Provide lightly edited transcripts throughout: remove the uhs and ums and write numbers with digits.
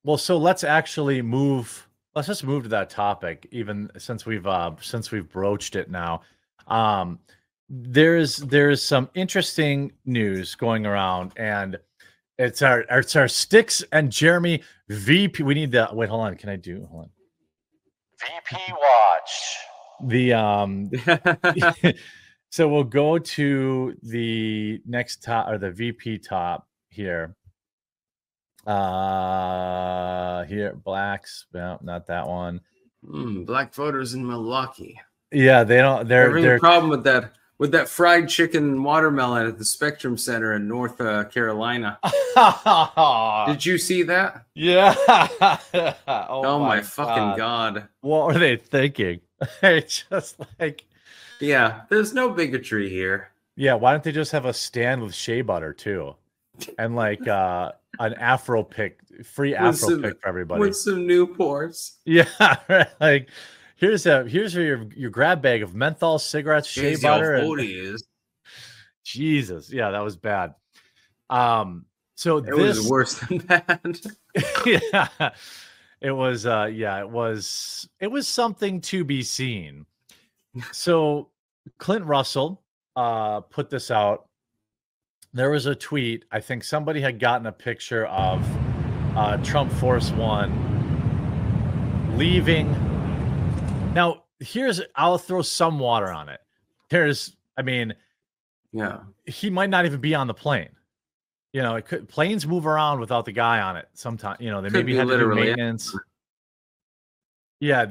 Well, so let's actually move. Let's just move to that topic, even since we've broached it now. Um, there's some interesting news going around, and it's our Styx and Jeremy VP. We need the wait. Hold on. Can I do? Hold on. VP watch. The so we'll go to the next top or the VP top here. Here, blacks. No, not that one. Black voters in Milwaukee. Yeah, they don't. They're a problem with that fried chicken watermelon at the Spectrum Center in North Carolina. Did you see that? Yeah. Oh my fucking God. What were they thinking? It's just like, yeah, there's no bigotry here. Yeah, why don't they just have a stand with shea butter too, and like an Afro pick, free Afro pick for everybody with some Newports. Yeah, right. Like here's your grab bag of menthol, cigarettes, shea butter. And, Jesus, yeah, that was bad. So it was worse than that. Yeah, it was. Yeah, it was something to be seen. So Clint Russell put this out. There was a tweet. I think somebody had gotten a picture of Trump Force One leaving. Now, I'll throw some water on it. Yeah, he might not even be on the plane. You know, planes move around without the guy on it sometimes. You know, they maybe had to do maintenance. Yeah,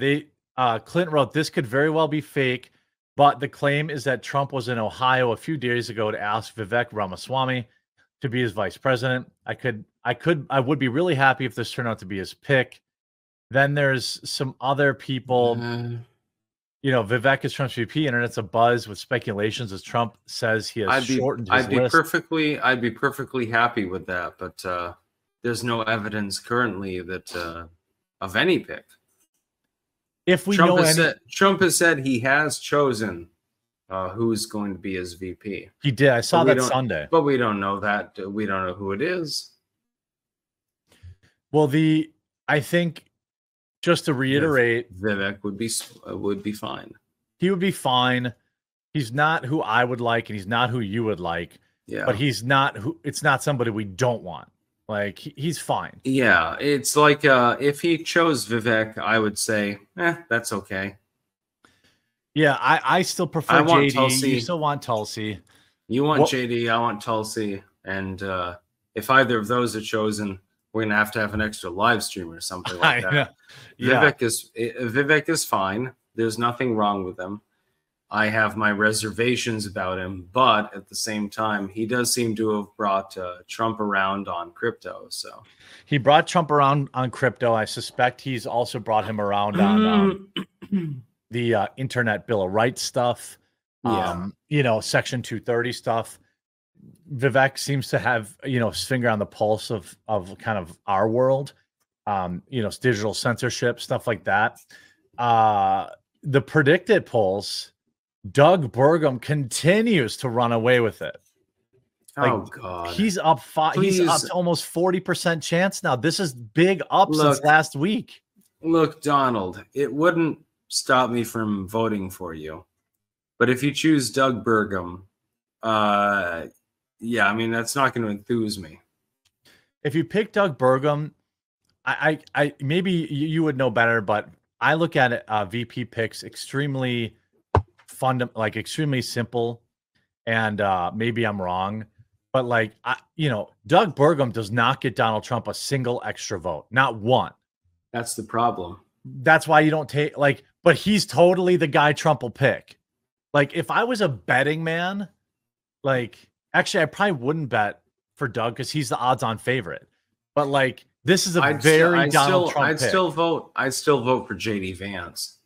Clint wrote, this could very well be fake, but the claim is that Trump was in Ohio a few days ago to ask Vivek Ramaswamy to be his vice president. I would be really happy if this turned out to be his pick. Then there's some other people. You know, Vivek is Trump's VP. Internet's abuzz with speculations as Trump says he has shortened his list. I'd be perfectly happy with that, but there's no evidence currently that of any pick. If we Trump has said he has chosen who's going to be his VP. He did. I saw that Sunday, but we don't know that. We don't know who it is. Well, I think. Just to reiterate, Vivek would be fine. He would be fine. He's not who I would like, and he's not who you would like. Yeah, but he's not it's not somebody we don't want. Like he's fine. Yeah, it's like if he chose Vivek, I would say, that's okay. Yeah, I still prefer JD. Tulsi. You still want Tulsi. You want JD. I want Tulsi. And if either of those are chosen, we're gonna have to have an extra live stream or something like that. Yeah. Vivek is fine. There's nothing wrong with him. I have my reservations about him, but at the same time, he does seem to have brought Trump around on crypto. So he brought Trump around on crypto. I suspect he's also brought him around on the Internet Bill of Rights stuff. You know, Section 230 stuff. Vivek seems to have, you know, his finger on the pulse of kind of our world, you know, digital censorship, stuff like that. The predicted polls, Doug Burgum continues to run away with it. Like, oh God, he's up he's up to almost 40% chance now. This is big up since last week. Look, Donald, it wouldn't stop me from voting for you, but if you choose Doug Burgum, yeah, I mean, that's not going to enthuse me. If you pick Doug Burgum, I maybe you would know better, but I look at it, VP picks extremely extremely simple, and maybe I'm wrong, but like, you know, Doug Burgum does not get Donald Trump a single extra vote, not one. That's the problem. That's why you don't take but he's totally the guy Trump will pick. Like, if I was a betting man, like. Actually, I probably wouldn't bet for Doug because he's the odds-on favorite. But like, this is Donald Trump pick. I'd still vote for JD Vance.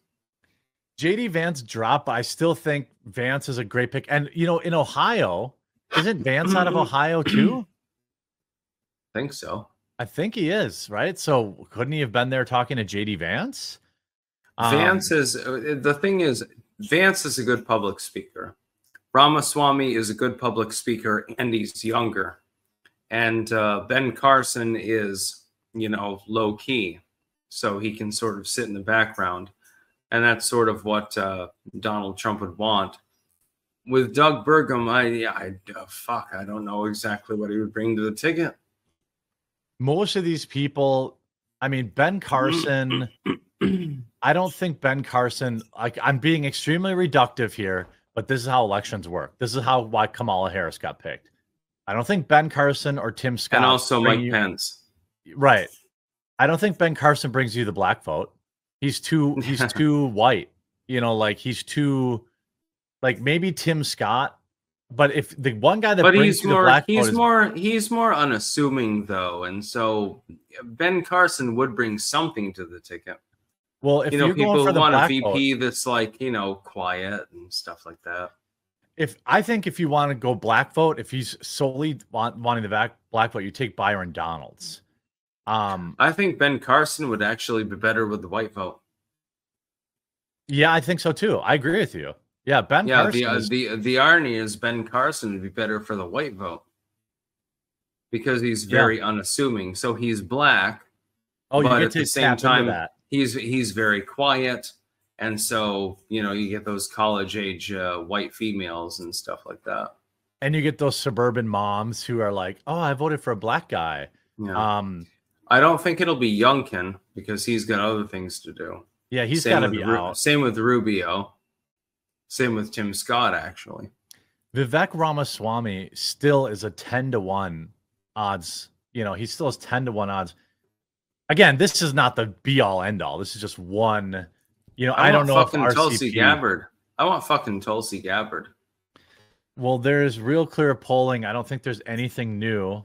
JD Vance dropped, but I still think Vance is a great pick. And you know, in Ohio, isn't Vance out of Ohio too? I think so. I think he is, right? So couldn't he have been there talking to JD Vance? Vance is the thing is, Vance is a good public speaker. Ramaswamy is a good public speaker, and he's younger. And Ben Carson is you know, low key, so he can sort of sit in the background. And that's sort of what Donald Trump would want. With Doug Burgum, I don't know exactly what he would bring to the ticket. Most of these people, I mean, Ben Carson, I don't think Ben Carson, like, I'm being extremely reductive here, but this is how elections work. This is why Kamala Harris got picked. I don't think Ben Carson or Tim Scott. And also Mike Pence. Right. I don't think Ben Carson brings you the black vote. He's too white. You know, like he's too, like maybe Tim Scott. But if the one guy that brings you the black vote he's more unassuming though, and so Ben Carson would bring something to the ticket. Well, if you're people going for want the a VP vote, that's like, you know, quiet and stuff like that. I think if you want to go black vote, if he's solely wanting the black vote, you take Byron Donalds. I think Ben Carson would actually be better with the white vote. Yeah, I think so too. I agree with you. Yeah, Ben Carson. The irony is Ben Carson would be better for the white vote because he's very unassuming. So he's black. Oh, but you at the same time, he's very quiet, and so you know you get those college age white females and stuff like that. And you get those suburban moms who are like, "Oh, I voted for a black guy." Yeah. I don't think it'll be Youngkin because he's got other things to do. Yeah, he's got to be out. Same with Rubio. Same with Tim Scott, actually. Vivek Ramaswamy still is a 10-1 odds. You know, he still has 10-1 odds. Again, this is not the be-all, end-all. This is just one. You know, I don't know if RCP... Tulsi Gabbard. I want fucking Tulsi Gabbard. Well, there's real clear polling. I don't think there's anything new.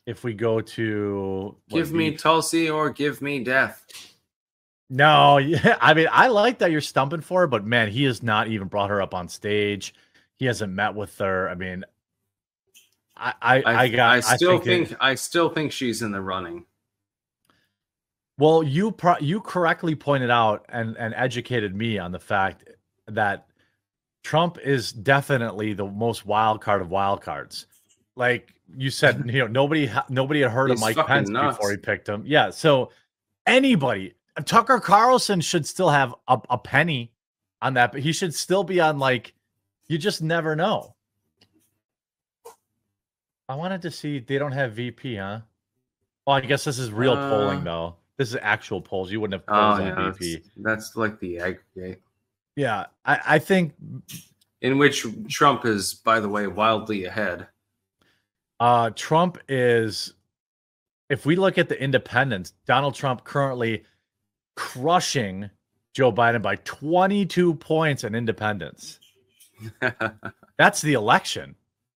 If we go to give me Tulsi or give me death. No, yeah, I mean, I like that you're stumping for her, but man, he has not even brought her up on stage. He hasn't met with her. I mean, I still think she's in the running. Well, you correctly pointed out and educated me on the fact that Trump is definitely the most wild card of wild cards. Like you said, you know, nobody had heard of Mike Pence before he picked him. Yeah, so anybody. Tucker Carlson should still have a penny on that, but he should still be on, like, you just never know. I wanted to see, they don't have VP, huh? Well, I guess this is real polling, though. This is actual polls. You wouldn't have polls on VP. That's like the aggregate. Yeah, I think. In which Trump is, by the way, wildly ahead. Trump is, if we look at the independents, Donald Trump currently crushing Joe Biden by 22 points in independence. That's the election.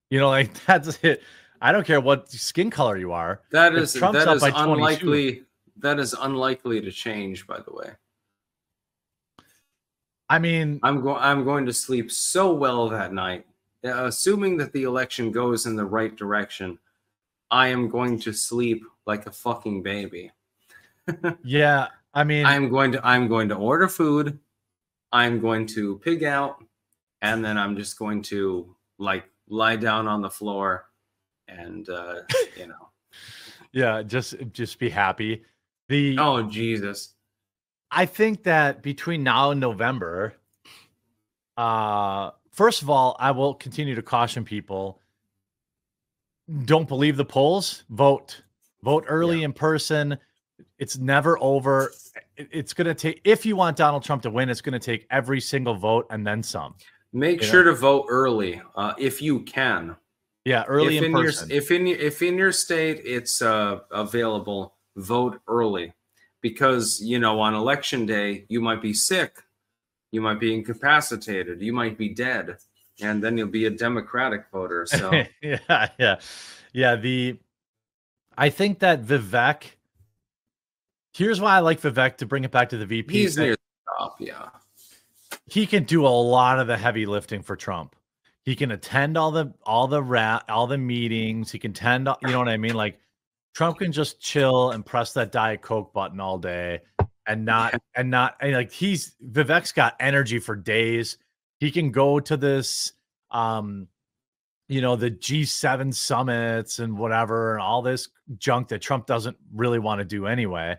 You know, like that's it. I don't care what skin color you are. That is unlikely. That is unlikely to change, by the way. I mean, I'm going to sleep so well that night. Assuming that the election goes in the right direction, I am going to sleep like a fucking baby. Yeah. I mean, I'm going to order food. I'm going to pig out, and then I'm just going to like lie down on the floor, and you know, yeah, just be happy. Oh Jesus! I think that between now and November, first of all, I will continue to caution people: don't believe the polls. Vote early in person. It's never over. It's going to take, if you want Donald Trump to win, it's going to take every single vote and then some. Make sure to vote early if you can. Yeah, early in person. If in your state it's available, vote early, because you know on election day you might be sick, you might be incapacitated, you might be dead, and then you'll be a Democratic voter. So yeah. I think that Vivek. Here's why I like Vivek, to bring it back to the VP. He's near the top, yeah. He can do a lot of the heavy lifting for Trump. He can attend all the meetings. He can attend, you know what I mean? Like Trump can just chill and press that Diet Coke button all day and like Vivek's got energy for days. He can go to this you know, the G7 summits and whatever, and all this junk that Trump doesn't really want to do anyway,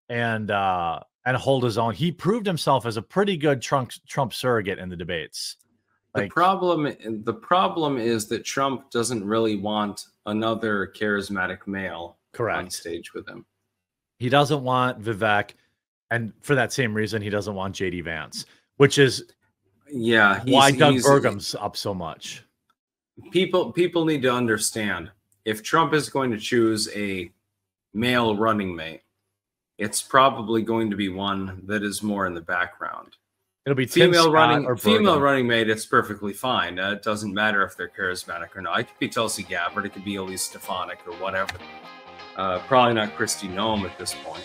and hold his own. He proved himself as a pretty good Trump surrogate in the debates. Like, the problem is that Trump doesn't really want another charismatic male on stage with him. He doesn't want Vivek, and for that same reason, he doesn't want JD Vance, which is why Doug Burgum's up so much. People need to understand, if Trump is going to choose a male running mate, it's probably going to be one that is more in the background. It'll be female running mate. It's perfectly fine. It doesn't matter if they're charismatic or not. It could be Tulsi Gabbard. It could be Elise Stefanik or whatever. Probably not Kristi Noem at this point.